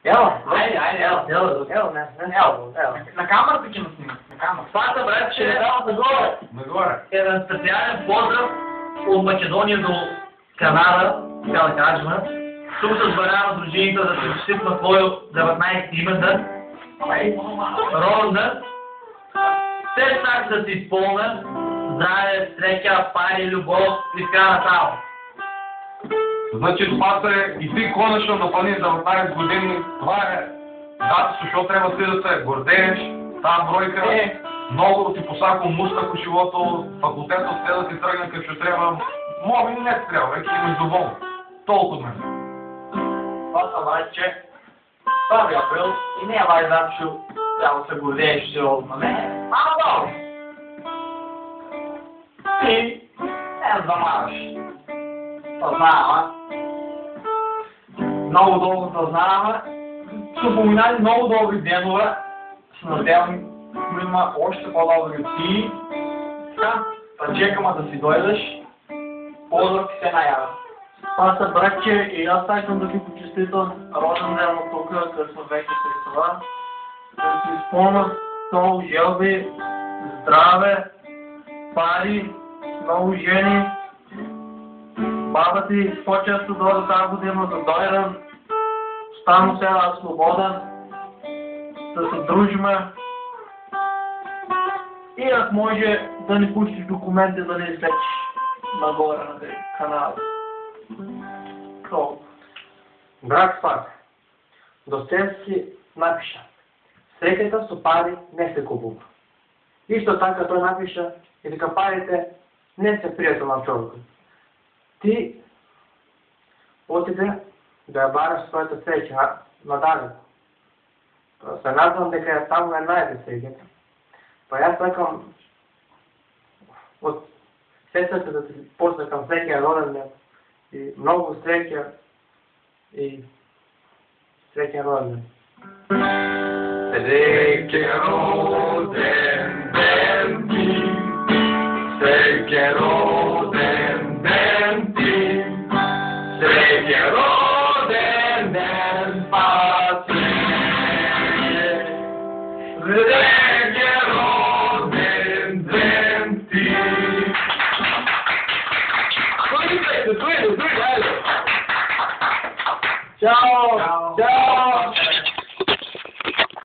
Айде, ел. На камерата ги наснимат. Това са, брат, че нагоре. Един специален поздрав от Македония до Канада, така да кажем. Тук се сбарява с дружините да се честит на твой 19 имендан. Рожден. Все так да се изпълнят. Здраве, среќа, пари, любов и така натам. Значи това се и ти конечно напълни 19 години. Това е дата, защото трябва ти да се гордееш. Тази бройка много ти посако муста по живото. Факултета все да ти тръгне като ще трябва. Може и не трябва, вече имаш доволно. Толкова от мен. Това са братче. 1 април и не е важно, че трябва да се гордееш сериозно. Не, добре. Ти не замаваш. Съзнаваме. Много дълго съзнаваме. Са поминали много добри денове. Се надявам, има още по-добри от ти. Така, чекаме да си дойдеш. Поздрав ти се наява. Това са братче и аз искам да ги почеститам рожден ден от тук, където сме вече с това. Да си изпълнят много желби, здраве, пари, много жени. Баба ти по-често дойде тази година да дойдем. Стану сега свободен. Да се дружиме. И ако може да ни пустиш документи, да ни излечиш нагоре на канала. Брат Спак, Достоевски напиша: среќата со пари не се купува. Исто така тој напиша и дека парите не се пријател на човекот. Ти отиде да ја бараш својата среќа надалеку. Се надвам дека ја таму ја најде среќата. Па јас сакам од сестрата да ти посакам среќа роден ден и многу среќа и среќен роден ден. Srećen rodен ti, srećen rodен